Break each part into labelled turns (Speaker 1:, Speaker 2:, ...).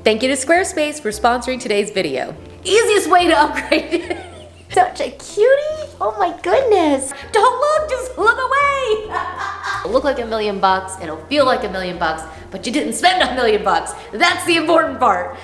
Speaker 1: Thank you to Squarespace for sponsoring today's video. Easiest way to upgrade. Such a cutie. Oh my goodness. Don't look, just look away. It'll look like $1 million, it'll feel like $1 million, but you didn't spend $1 million. That's the important part.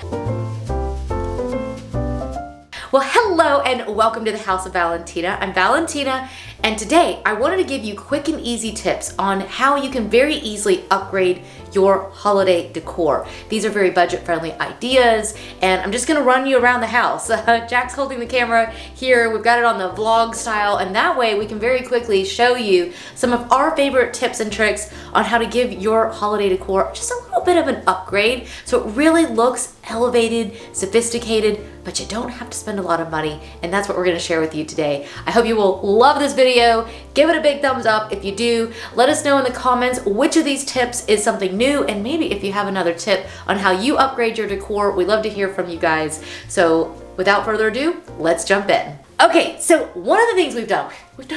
Speaker 1: Well, hello and welcome to the House of Valentina. I'm Valentina, and today I wanted to give you quick and easy tips on how you can very easily upgrade your holiday decor. These are very budget-friendly ideas, and I'm just gonna run you around the house. Jack's holding the camera here. We've got it on the vlog style, and that way we can very quickly show you some of our favorite tips and tricks on how to give your holiday decor just a little bit of an upgrade so it really looks elevated, sophisticated, but you don't have to spend a lot of money, and that's what we're gonna share with you today. I hope you will love this video. Give it a big thumbs up if you do. Let us know in the comments which of these tips is something new, and maybe if you have another tip on how you upgrade your decor. We love to hear from you guys. So without further ado, let's jump in. Okay, so one of the things we've done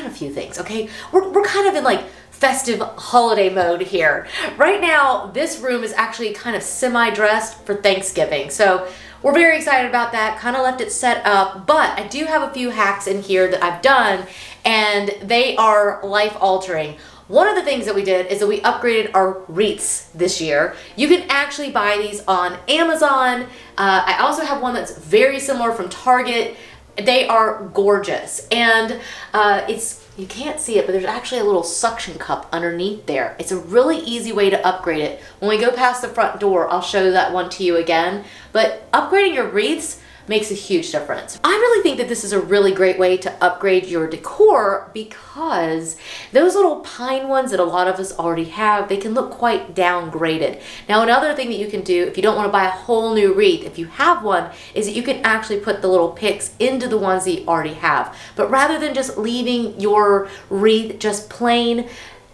Speaker 1: a few things, okay? We're kind of in like festive holiday mode here. Right now, this room is actually kind of semi-dressed for Thanksgiving. So we're very excited about that, kind of left it set up, but I do have a few hacks in here that I've done, and they are life-altering. One of the things that we did is that we upgraded our wreaths this year. You can actually buy these on Amazon. I also have one that's very similar from Target. They are gorgeous, and you can't see it, but there's actually a little suction cup underneath there. It's a really easy way to upgrade it. When we go past the front door, I'll show that one to you again. But upgrading your wreaths makes a huge difference. I really think that this is a really great way to upgrade your decor because those little pine ones that a lot of us already have, they can look quite downgraded. Now, another thing that you can do if you don't want to buy a whole new wreath, if you have one, is that you can actually put the little picks into the ones that you already have. But rather than just leaving your wreath just plain,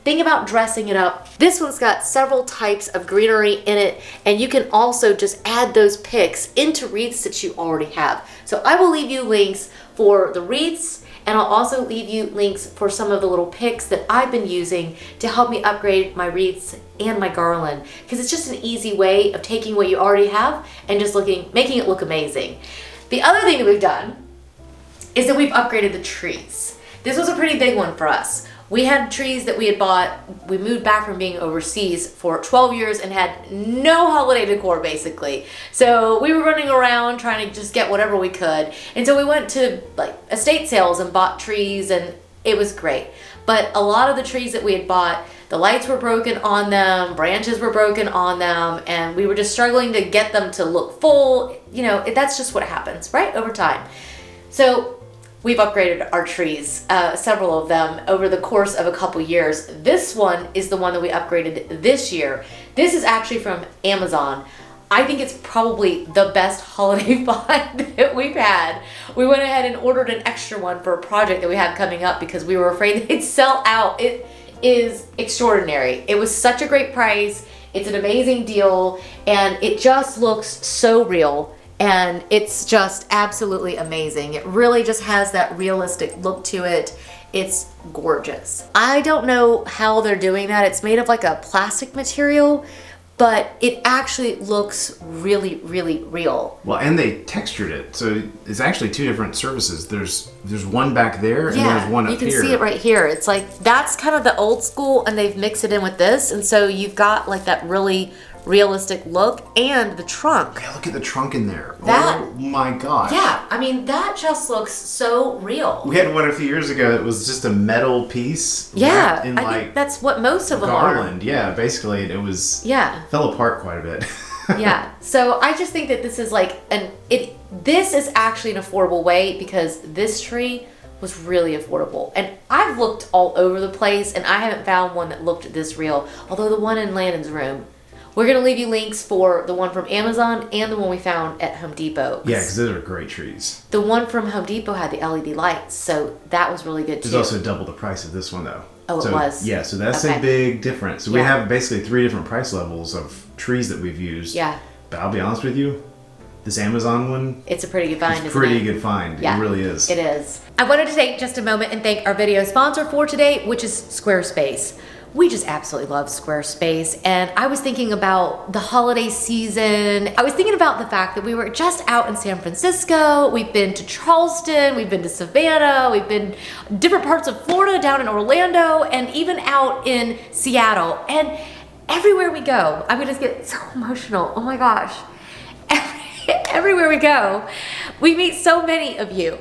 Speaker 1: think about dressing it up. This one's got several types of greenery in it, and you can also just add those picks into wreaths that you already have. So I will leave you links for the wreaths, and I'll also leave you links for some of the little picks that I've been using to help me upgrade my wreaths and my garland, because it's just an easy way of taking what you already have and just making it look amazing. The other thing that we've done is that we've upgraded the trees. This was a pretty big one for us. We had trees that we had bought. We moved back from being overseas for 12 years and had no holiday decor, basically. So we were running around trying to just get whatever we could. And so we went to like estate sales and bought trees, and it was great. But a lot of the trees that we had bought, the lights were broken on them, branches were broken on them, and we were just struggling to get them to look full. You know, that's just what happens, right? Over time. So we've upgraded our trees, several of them, over the course of a couple years. This one is the one that we upgraded this year. This is actually from Amazon. I think it's probably the best holiday find that we've had. We went ahead and ordered an extra one for a project that we had coming up because we were afraid they'd sell out. It is extraordinary. It was such a great price. It's an amazing deal, and it just looks so real. And it's just absolutely amazing. It really just has that realistic look to it. It's gorgeous. I don't know how they're doing that. It's made of like a plastic material, but it actually looks really, really real.
Speaker 2: Well, and they textured it. So it's actually two different surfaces. There's one back there and there's one up here.
Speaker 1: You can see it right here. It's like, that's kind of the old school, and they've mixed it in with this. And so you've got like that really realistic look, and the trunk.
Speaker 2: Yeah, look at the trunk in there.
Speaker 1: That,
Speaker 2: oh my gosh.
Speaker 1: Yeah, I mean, that just looks so real.
Speaker 2: We had one a few years ago that was just a metal piece.
Speaker 1: Yeah,
Speaker 2: in
Speaker 1: I think that's what most of them are.
Speaker 2: Garland, yeah, basically it was, fell apart quite a bit.
Speaker 1: Yeah, so I just think that this is like, this is actually an affordable way, because this tree was really affordable. And I've looked all over the place, and I haven't found one that looked this real, although the one in Landon's room. We're going to leave you links for the one from Amazon and the one we found at Home Depot.
Speaker 2: Yeah, because those are great trees.
Speaker 1: The one from Home Depot had the LED lights, so that was really good too.
Speaker 2: It's also double the price of this one though.
Speaker 1: Oh, it was?
Speaker 2: Yeah, so that's a big difference. So we have basically 3 different price levels of trees that we've used.
Speaker 1: Yeah.
Speaker 2: But I'll be honest with you, this Amazon one,
Speaker 1: it's a pretty good find, isn't it?
Speaker 2: It's a pretty good find.
Speaker 1: Yeah,
Speaker 2: it really is.
Speaker 1: It is. I wanted to take just a moment and thank our video sponsor for today, which is Squarespace. we just absolutely love Squarespace. And I was thinking about the holiday season. I was thinking about the fact that we were just out in San Francisco. We've been to Charleston, we've been to Savannah, we've been different parts of Florida, down in Orlando, and even out in Seattle. And everywhere we go, I'm gonna get so emotional, oh my gosh. Everywhere we go, we meet so many of you.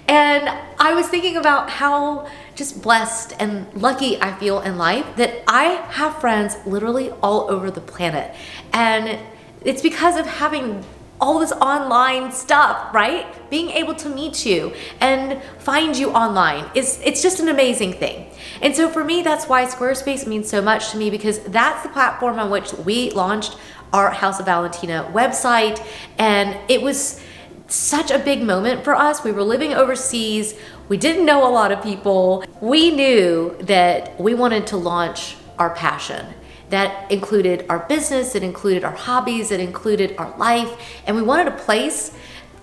Speaker 1: And I was thinking about how just blessed and lucky I feel in life that I have friends literally all over the planet. And it's because of having all this online stuff, right? Being able to meet you and find you online it's just an amazing thing. And so for me, that's why Squarespace means so much to me, because that's the platform on which we launched our House of Valentina website. And it was such a big moment for us. We were living overseas. We didn't know a lot of people. We knew that we wanted to launch our passion. That included our business, it included our hobbies, it included our life, and we wanted a place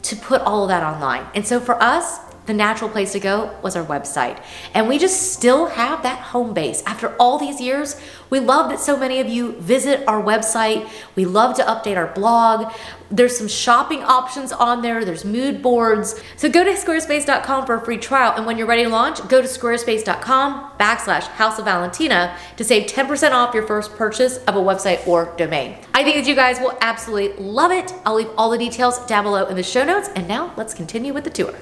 Speaker 1: to put all of that online. And so for us, the natural place to go was our website. And we just still have that home base. After all these years, we love that so many of you visit our website. We love to update our blog. There's some shopping options on there. There's mood boards. So go to squarespace.com for a free trial. And when you're ready to launch, go to squarespace.com/House of Valentina to save 10% off your first purchase of a website or domain. I think that you guys will absolutely love it. I'll leave all the details down below in the show notes. And now let's continue with the tour.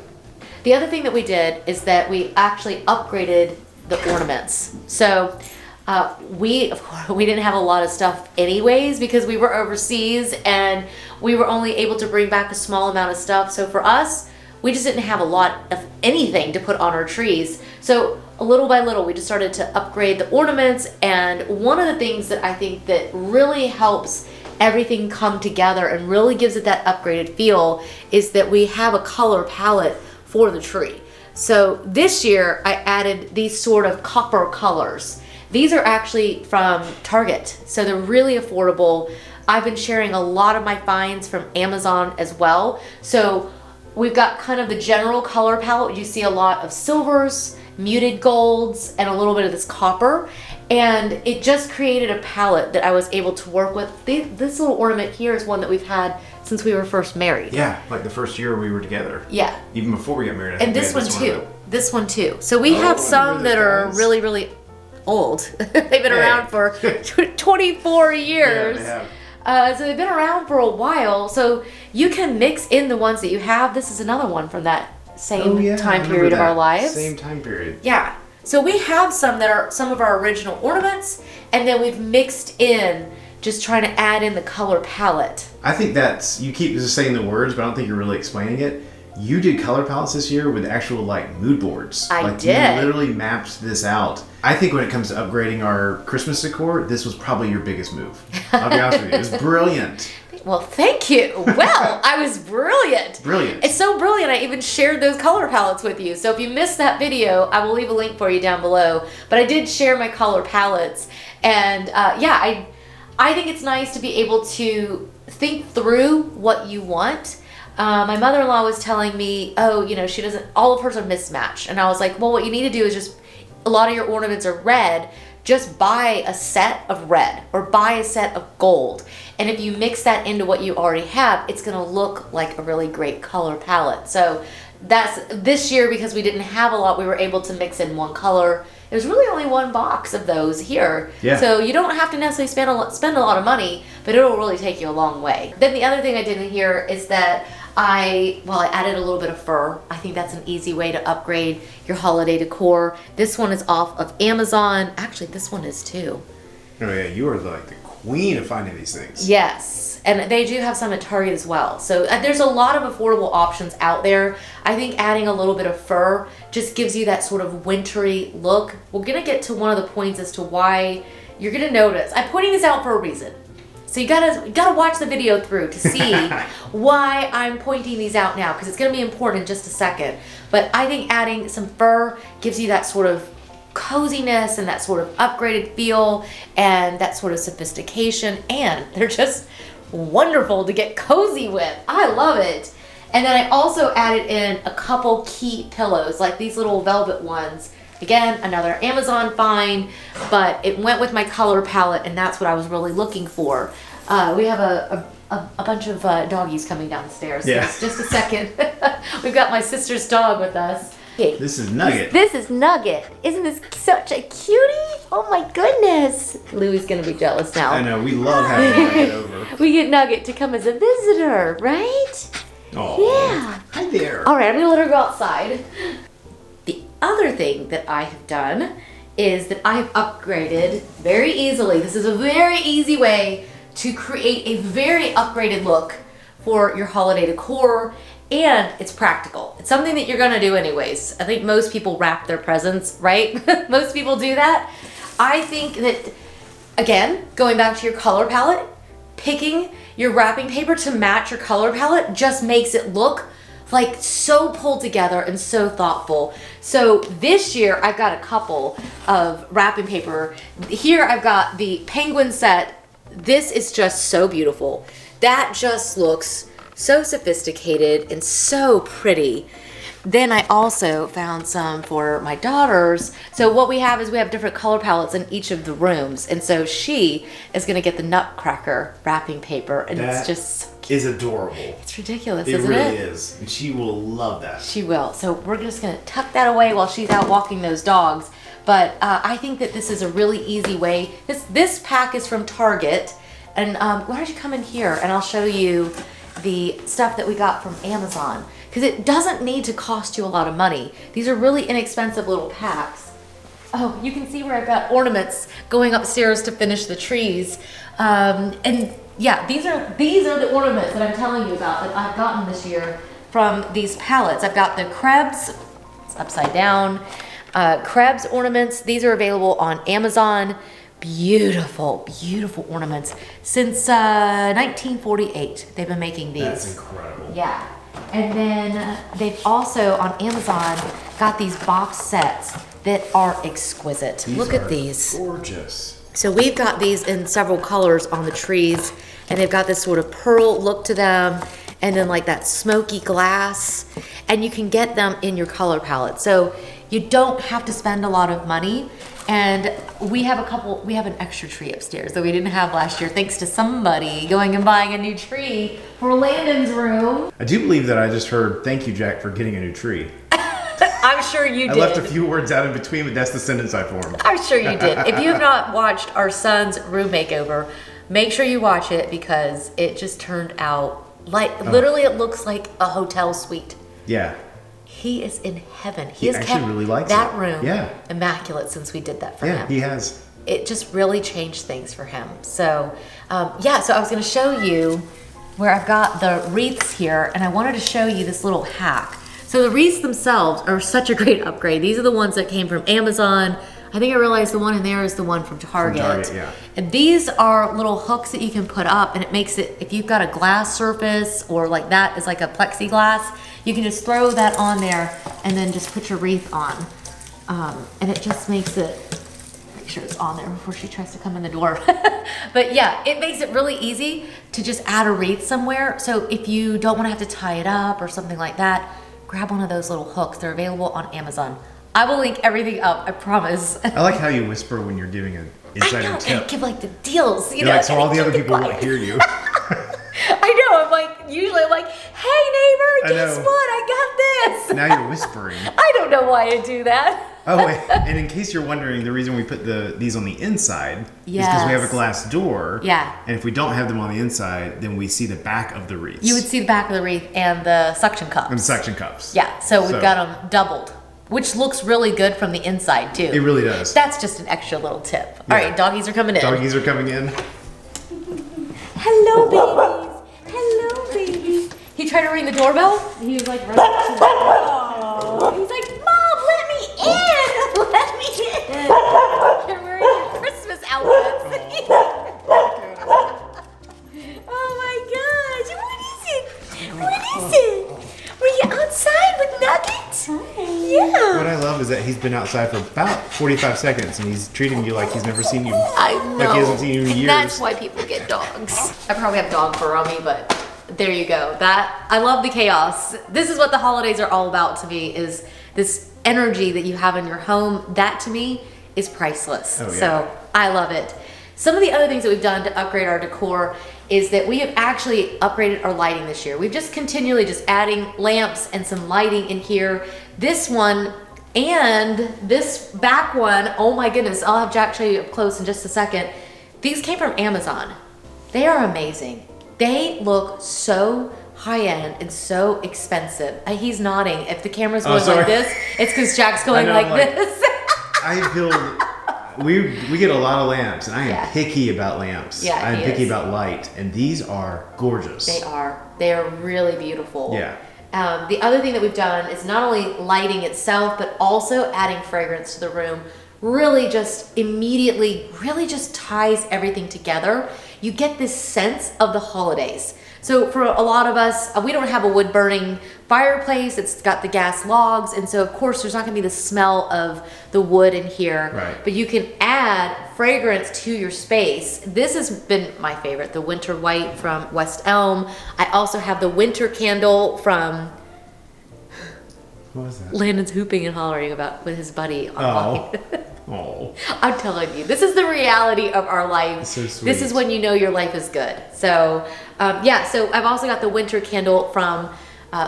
Speaker 1: The other thing that we did is that we actually upgraded the ornaments. So we didn't have a lot of stuff anyways because we were overseas and we were only able to bring back a small amount of stuff. So for us, we just didn't have a lot of anything to put on our trees. So little by little, we just started to upgrade the ornaments. And one of the things that I think that really helps everything come together and really gives it that upgraded feel is that we have a color palette for the tree. So this year I added these sort of copper colors. These are actually from Target, so they're really affordable. I've been sharing a lot of my finds from Amazon as well. So we've got kind of the general color palette. You see a lot of silvers, muted golds, and a little bit of this copper. And it just created a palette that I was able to work with. This little ornament here is one that we've had since we were first married.
Speaker 2: Yeah, like the first year we were together.
Speaker 1: Yeah.
Speaker 2: Even before we got married. I
Speaker 1: and
Speaker 2: think
Speaker 1: this one too. This one too. So we have some that are really, really old. They've been around for 24 years.
Speaker 2: Yeah, they have.
Speaker 1: So they've been around for a while. So you can mix in the ones that you have. This is another one from that same time period of our lives.
Speaker 2: Same time period.
Speaker 1: Yeah. So we have some that are some of our original ornaments, and then we've mixed in, just trying to add in the color palette.
Speaker 2: I think that's, you keep just saying the words, but I don't think you're really explaining it. You did color palettes this year with actual like mood boards.
Speaker 1: I
Speaker 2: like,
Speaker 1: did.
Speaker 2: You literally mapped this out. I think when it comes to upgrading our Christmas decor, this was probably your biggest move. I'll be honest with you. It was brilliant.
Speaker 1: Well, thank you. Well, I was brilliant.
Speaker 2: Brilliant.
Speaker 1: It's so brilliant. I even shared those color palettes with you. So if you missed that video, I will leave a link for you down below. But I did share my color palettes. And yeah, I think it's nice to be able to think through what you want. My mother-in-law was telling me, oh, you know, she doesn't, all of hers are mismatched. And I was like, well, what you need to do is just, a lot of your ornaments are red. Just buy a set of red or buy a set of gold. And if you mix that into what you already have, it's gonna look like a really great color palette. So that's this year, because we didn't have a lot, we were able to mix in one color. There's really only one box of those here.
Speaker 2: Yeah.
Speaker 1: So you don't have to necessarily spend a lot of money, but it'll really take you a long way. Then the other thing I did in here is that I added a little bit of fur. I think that's an easy way to upgrade your holiday decor. This one is off of Amazon. Actually, this one is too.
Speaker 2: Oh yeah, you are like the queen of finding these things.
Speaker 1: Yes, and they do have some at Target as well. So there's a lot of affordable options out there. I think adding a little bit of fur just gives you that sort of wintry look. We're gonna get to one of the points as to why you're gonna notice. I'm pointing this out for a reason. So you gotta watch the video through to see why I'm pointing these out now, because it's gonna be important in just a second. But I think adding some fur gives you that sort of coziness and that sort of upgraded feel and that sort of sophistication, and they're just wonderful to get cozy with. I love it. And then I also added in a couple key pillows, like these little velvet ones. Again, another Amazon find, but it went with my color palette, and that's what I was really looking for. We have a bunch of doggies coming downstairs. So
Speaker 2: Yeah.
Speaker 1: just a second. We've got my sister's dog with us.
Speaker 2: This is Nugget.
Speaker 1: This is Nugget. Isn't this such a cutie? Oh my goodness. Louie's gonna be jealous now.
Speaker 2: I know, we love having Nugget over.
Speaker 1: We get Nugget to come as a visitor, right?
Speaker 2: Oh,
Speaker 1: Yeah.
Speaker 2: hi there.
Speaker 1: All right, I'm gonna let her go outside. The other thing that I have done is that I've upgraded very easily. This is a very easy way to create a very upgraded look for your holiday decor, and it's practical. It's something that you're gonna do anyways. I think most people wrap their presents, right? Most people do that. I think that, again, going back to your color palette, picking your wrapping paper to match your color palette just makes it look like so pulled together and so thoughtful. So this year I've got a couple of wrapping paper. Here I've got the penguin set. This is just so beautiful. That just looks so sophisticated and so pretty. Then I also found some for my daughters. So what we have is we have different color palettes in each of the rooms. And so she is gonna get the Nutcracker wrapping paper, and
Speaker 2: That
Speaker 1: it's just so cute.
Speaker 2: is adorable.
Speaker 1: It's ridiculous,
Speaker 2: It
Speaker 1: isn't
Speaker 2: really
Speaker 1: it?
Speaker 2: is. And she will love that.
Speaker 1: She will. So we're just gonna tuck that away while she's out walking those dogs. But I think that this is a really easy way. This pack is from Target. And why don't you come in here and I'll show you the stuff that we got from Amazon. Because it doesn't need to cost you a lot of money. These are really inexpensive little packs. Oh, you can see where I've got ornaments going upstairs to finish the trees. And yeah, these are the ornaments that I'm telling you about that I've gotten this year from these palettes. I've got the Krebs, it's upside down, Krebs ornaments. These are available on Amazon. Beautiful, beautiful ornaments. Since 1948, they've been making these.
Speaker 2: That's incredible.
Speaker 1: Yeah. And then they've also on Amazon got these box sets that are exquisite. Look at these.
Speaker 2: Gorgeous.
Speaker 1: So we've got these in several colors on the trees, and they've got this sort of pearl look to them, and then like that smoky glass, and you can get them in your color palette. So you don't have to spend a lot of money. And we have an extra tree upstairs that we didn't have last year, thanks to somebody going and buying a new tree for Landon's room.
Speaker 2: I do believe that I just heard, thank you, Jack, for getting a new tree.
Speaker 1: I'm sure you
Speaker 2: I
Speaker 1: did.
Speaker 2: left a few words out in between, but that's the sentence I formed.
Speaker 1: I'm sure you did. If you have not watched our son's room makeover, make sure you watch it because it just turned out like, literally it looks like a hotel suite.
Speaker 2: Yeah.
Speaker 1: He is in heaven.
Speaker 2: He
Speaker 1: has
Speaker 2: actually
Speaker 1: kept
Speaker 2: really likes
Speaker 1: that
Speaker 2: it.
Speaker 1: room
Speaker 2: Yeah.
Speaker 1: immaculate since we did that for
Speaker 2: Yeah,
Speaker 1: him.
Speaker 2: he has.
Speaker 1: It just really changed things for him. So, yeah, so I was gonna show you where I've got the wreaths here, and I wanted to show you this little hack. So the wreaths themselves are such a great upgrade. These are the ones that came from Amazon. I think I realized the one in there is the one from Target.
Speaker 2: From Target, yeah.
Speaker 1: And these are little hooks that you can put up, and it makes it, if you've got a glass surface or like that is like a plexiglass, you can just throw that on there and then just put your wreath on. And it just makes it, make sure it's on there before she tries to come in the door. But yeah, it makes it really easy to just add a wreath somewhere. So if you don't want to have to tie it up or something like that, grab one of those little hooks. They're available on Amazon. I will link everything up, I promise.
Speaker 2: I like how you whisper when you're giving an
Speaker 1: I
Speaker 2: insider
Speaker 1: know,
Speaker 2: tip.
Speaker 1: I give like the deals, you
Speaker 2: You're
Speaker 1: know.
Speaker 2: like, so all
Speaker 1: and
Speaker 2: the
Speaker 1: I
Speaker 2: other
Speaker 1: keep it
Speaker 2: people won't
Speaker 1: quiet.
Speaker 2: hear you.
Speaker 1: I know, I'm like, usually I'm like, hey neighbor, guess
Speaker 2: know.
Speaker 1: what, I got this.
Speaker 2: Now you're whispering.
Speaker 1: I don't know why I do that.
Speaker 2: Oh, and in case you're wondering, the reason we put these on the inside is because we have a
Speaker 1: Yes.
Speaker 2: glass door.
Speaker 1: Yeah.
Speaker 2: And if we don't have them on the inside, then we see the back of the wreaths.
Speaker 1: You would see the back of the wreath and the suction cups.
Speaker 2: And suction cups.
Speaker 1: Yeah, so we've got them doubled, which looks really good from the inside too.
Speaker 2: It really does.
Speaker 1: That's just an extra little tip.
Speaker 2: Yeah.
Speaker 1: All right, doggies are coming in.
Speaker 2: Doggies are coming in.
Speaker 1: Hello, babies. Hello, babies. He tried to ring the doorbell. He was like, running to the door. He's like, Mom, let me in. Let me in. You're wearing your Christmas outfits. Oh my gosh. What is it? What is it? Were you outside with Nugget? Yeah.
Speaker 2: What I love is that he's been outside for about 45 seconds and he's treating you like he's never seen you.
Speaker 1: I know.
Speaker 2: Like he hasn't seen you in
Speaker 1: And
Speaker 2: years.
Speaker 1: that's why people get dogs. I probably have dog fur on me, but there you go. I love the chaos. This is what the holidays are all about to me, is this energy that you have in your home, that to me is priceless.
Speaker 2: Oh, yeah.
Speaker 1: So I love it. Some of the other things that we've done to upgrade our decor is that we have actually upgraded our lighting this year. We've just continually just adding lamps and some lighting in here. This one and this back one, oh my goodness, I'll have Jack show you up close in just a second. These came from Amazon. They are amazing. They look so high-end and so expensive. He's nodding. If the camera's going like this, it's because Jack's going like this.
Speaker 2: I feel we get a lot of lamps, and I am picky about lamps.
Speaker 1: Yeah,
Speaker 2: I'm picky about light, and these are gorgeous.
Speaker 1: They are. They are really beautiful.
Speaker 2: Yeah.
Speaker 1: The other thing that we've done is not only lighting itself, but also adding fragrance to the room. Really just immediately, really just ties everything together. You get this sense of the holidays. So for a lot of us, we don't have a wood burning fireplace. It's got the gas logs. And so of course there's not gonna be the smell of the wood in here,
Speaker 2: right.
Speaker 1: But you can add fragrance to your space. This has been my favorite, the winter white from West Elm. I also have the winter candle from,
Speaker 2: what was that?
Speaker 1: Landon's hooping and hollering about with his buddy online.
Speaker 2: Oh.
Speaker 1: I'm telling you, this is the reality of our life.
Speaker 2: So sweet.
Speaker 1: This is when you know your life is good. So, so I've also got the winter candle from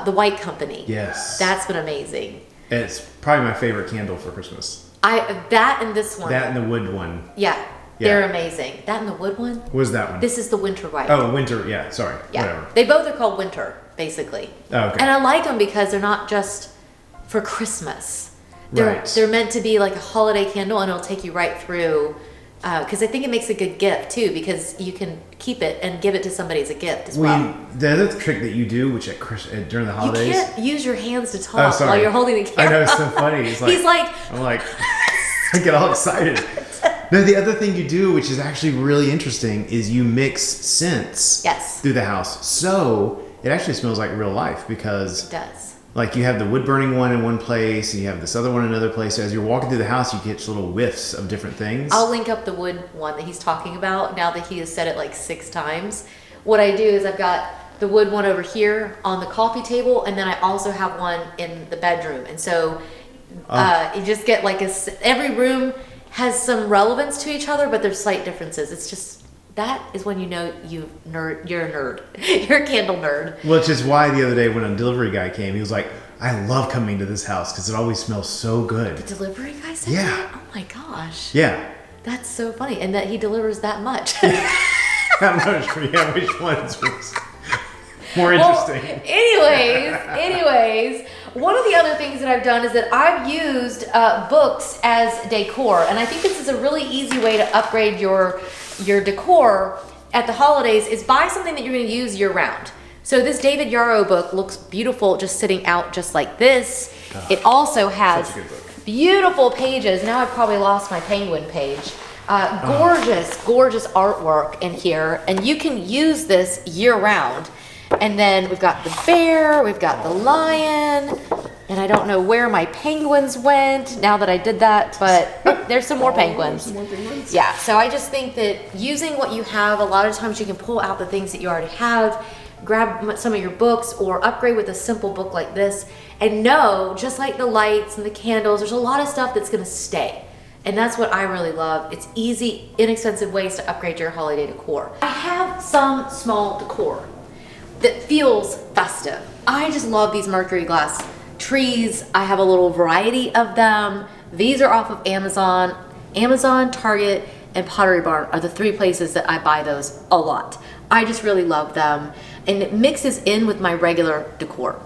Speaker 1: the White Company.
Speaker 2: Yes.
Speaker 1: That's been amazing.
Speaker 2: It's probably my favorite candle for Christmas.
Speaker 1: That and this one.
Speaker 2: That and the wood one.
Speaker 1: Yeah, they're amazing. That and the wood one.
Speaker 2: What was that one?
Speaker 1: This is the winter white.
Speaker 2: Oh, winter. Yeah, sorry.
Speaker 1: Yeah.
Speaker 2: Whatever.
Speaker 1: They both are called winter, basically.
Speaker 2: Oh, okay.
Speaker 1: And I like them because they're not just for Christmas.
Speaker 2: Right.
Speaker 1: They're meant to be like a holiday candle, and it'll take you right through. Because I think it makes a good gift too, because you can keep it and give it to somebody as a gift as well.
Speaker 2: The other trick that you do, which during the holidays,
Speaker 1: you can't use your hands to talk while you're holding the camera.
Speaker 2: I know, it's so funny. It's like,
Speaker 1: He's like,
Speaker 2: I'm like, I get all excited. No, the other thing you do, which is actually really interesting, is you mix scents through the house, so it actually smells like real life, because
Speaker 1: it does.
Speaker 2: Like you have the wood burning one in one place, and you have this other one in another place. So as you're walking through the house, you get little whiffs of different things.
Speaker 1: I'll link up the wood one that he's talking about now that he has said it like 6 times. What I do is I've got the wood one over here on the coffee table, and then I also have one in the bedroom. And so you just get like every room has some relevance to each other, but there's slight differences. It's just, that is when you know you're a nerd. You're a candle nerd.
Speaker 2: Which is why the other day when a delivery guy came, he was like, I love coming to this house because it always smells so good.
Speaker 1: The delivery guy said that? Oh my gosh.
Speaker 2: Yeah.
Speaker 1: That's so funny. And that he delivers that much.
Speaker 2: That much. Yeah, which one's more interesting?
Speaker 1: Well, anyways, one of the other things that I've done is that I've used books as decor. And I think this is a really easy way to upgrade your decor at the holidays, is buy something that you're going to use year round. So this David Yarrow book looks beautiful just sitting out just like this. It also has beautiful pages. Now I've probably lost my penguin page. Gorgeous artwork in here, and you can use this year round. And then we've got the bear, we've got the lion, and I don't know where my penguins went now that I did that, but there's some more penguins. Yeah, so I just think that using what you have, a lot of times you can pull out the things that you already have, grab some of your books, or upgrade with a simple book like this, and know, just like the lights and the candles, there's a lot of stuff that's gonna stay. And that's what I really love. It's easy, inexpensive ways to upgrade your holiday decor. I have some small decor that feels festive. I just love these mercury glass trees. I have a little variety of them. These are off of Amazon. Amazon, Target, and Pottery Barn are the 3 places that I buy those a lot. I just really love them. And it mixes in with my regular decor.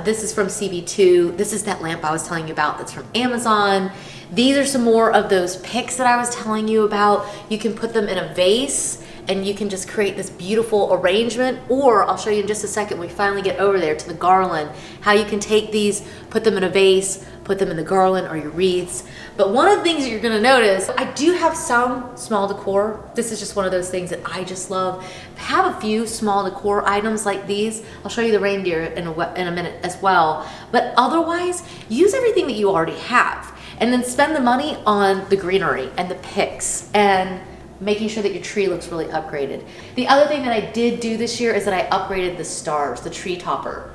Speaker 1: This is from CB2. This is that lamp I was telling you about that's from Amazon. These are some more of those picks that I was telling you about. You can put them in a vase, and you can just create this beautiful arrangement, or I'll show you in just a second when we finally get over there to the garland, how you can take these, put them in a vase, put them in the garland or your wreaths. But one of the things that you're gonna notice, I do have some small decor. This is just one of those things that I just love. I have a few small decor items like these. I'll show you the reindeer in a minute as well. But otherwise, use everything that you already have, and then spend the money on the greenery and the picks and making sure that your tree looks really upgraded. The other thing that I did do this year is that I upgraded the stars, the tree topper.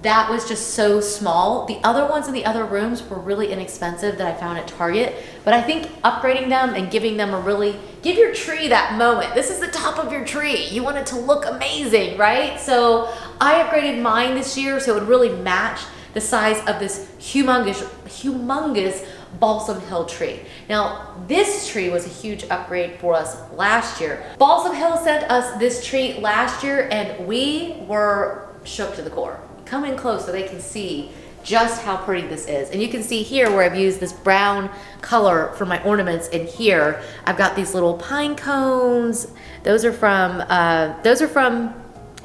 Speaker 1: that was just so small. The other ones in the other rooms were really inexpensive that I found at Target, but I think upgrading them and giving them give your tree that moment. This is the top of your tree. You want it to look amazing, right? So I upgraded mine this year so it would really match the size of this humongous Balsam Hill tree. Now, this tree was a huge upgrade for us last year. Balsam Hill sent us this tree last year and we were shook to the core. Come in close so they can see just how pretty this is. And you can see here where I've used this brown color for my ornaments, and here I've got these little pine cones. Those are from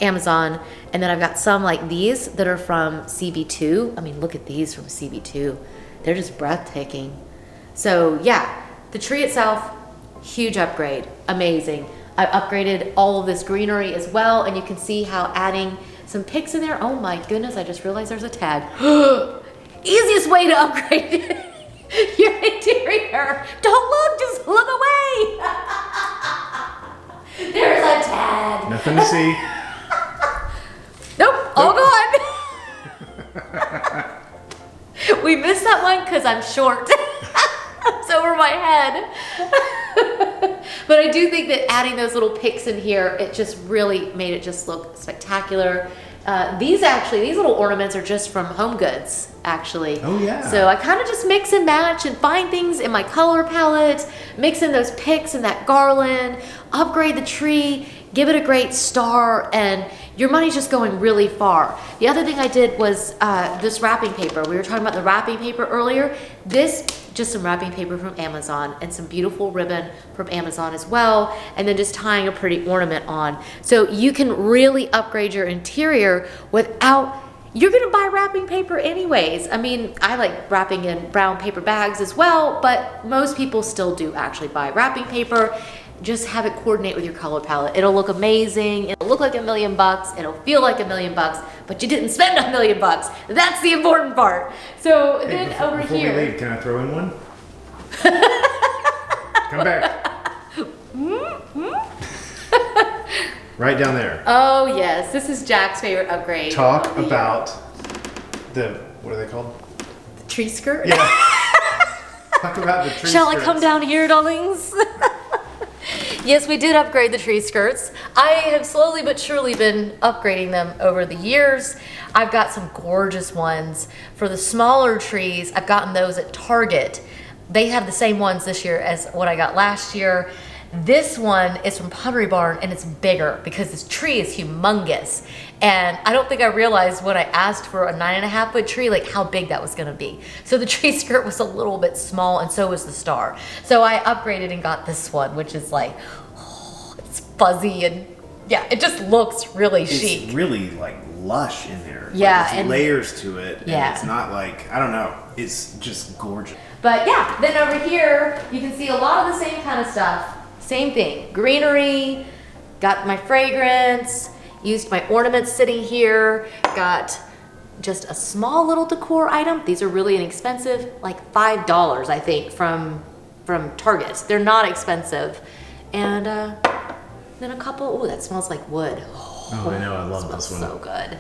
Speaker 1: Amazon, and then I've got some like these that are from CB2. I mean, look at these from CB2. They're just breathtaking. So yeah, the tree itself, huge upgrade, amazing. I upgraded all of this greenery as well, and you can see how adding some picks in there. Oh my goodness, I just realized there's a tag. Easiest way to upgrade your interior. Don't look, just look away. There's a tag.
Speaker 2: Nothing to see.
Speaker 1: Nope, all gone. We missed that one because I'm short. It's over my head. But I do think that adding those little picks in here, it just really made it just look spectacular. These little ornaments are just from HomeGoods, actually.
Speaker 2: Oh yeah.
Speaker 1: So I kind of just mix and match and find things in my color palette, mix in those picks and that garland, upgrade the tree, give it a great star, and your money's just going really far. The other thing I did was this wrapping paper. We were talking about the wrapping paper earlier. Just some wrapping paper from Amazon and some beautiful ribbon from Amazon as well, and then just tying a pretty ornament on. So you can really upgrade your interior without, you're gonna buy wrapping paper anyways. I mean, I like wrapping in brown paper bags as well, but most people still do actually buy wrapping paper. Just have it coordinate with your color palette. It'll look amazing. It'll look like $1 million. It'll feel like $1 million, but you didn't spend $1 million. That's the important part. So then over
Speaker 2: before
Speaker 1: here.
Speaker 2: We leave, can I throw in one? Come back. Right down there.
Speaker 1: Oh yes, this is Jack's favorite upgrade.
Speaker 2: Talk about what are they called?
Speaker 1: The tree skirt?
Speaker 2: Yeah. Talk about the tree
Speaker 1: Shall
Speaker 2: skirts.
Speaker 1: I come down here, darlings? Yes, we did upgrade the tree skirts. I have slowly but surely been upgrading them over the years. I've got some gorgeous ones. For the smaller trees, I've gotten those at Target. They have the same ones this year as what I got last year. This one is from Pottery Barn and it's bigger because this tree is humongous. And I don't think I realized when I asked for a 9.5 foot tree, like how big that was gonna be. So the tree skirt was a little bit small and so was the star. So I upgraded and got this one, which is like, oh, it's fuzzy and yeah, it just looks really chic.
Speaker 2: It's really like lush in there.
Speaker 1: Yeah.
Speaker 2: Like, there's layers to it.
Speaker 1: Yeah.
Speaker 2: And it's not like, I don't know, it's just gorgeous.
Speaker 1: But yeah, then over here, you can see a lot of the same kind of stuff. Same thing, greenery, got my fragrance, used my ornaments sitting here, got just a small little decor item. These are really inexpensive, like $5, I think, from Target. They're not expensive. And then a couple, oh, that smells like wood.
Speaker 2: Oh, I know, I love this one.
Speaker 1: So good.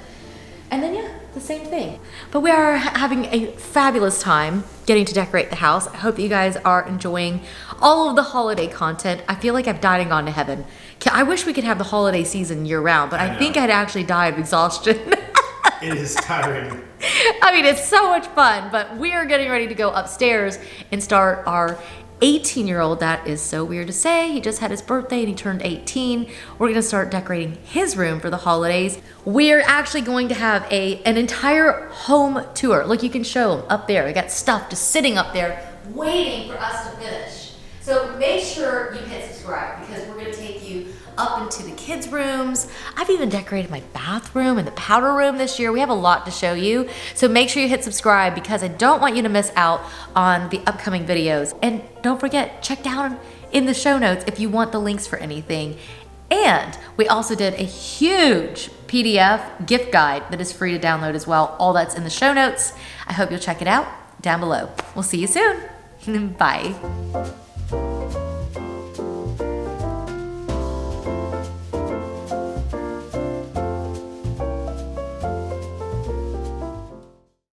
Speaker 1: And then yeah, the same thing. But we are having a fabulous time getting to decorate the house. I hope that you guys are enjoying all of the holiday content. I feel like I've died and gone to heaven. I wish we could have the holiday season year round, but I think I'd actually die of exhaustion.
Speaker 2: It is tiring.
Speaker 1: I mean, it's so much fun, but we are getting ready to go upstairs and start our 18-year-old, that is so weird to say. He just had his birthday and he turned 18. We're gonna start decorating his room for the holidays. We're actually going to have an entire home tour. Look, you can show them up there. We got stuff just sitting up there waiting for us to finish. So make sure you hit subscribe because we're gonna take you up into the kids' rooms. I've even decorated my bathroom and the powder room this year. We have a lot to show you. So make sure you hit subscribe because I don't want you to miss out on the upcoming videos. And don't forget, check down in the show notes if you want the links for anything. And we also did a huge PDF gift guide that is free to download as well. All that's in the show notes. I hope you'll check it out down below. We'll see you soon. Bye.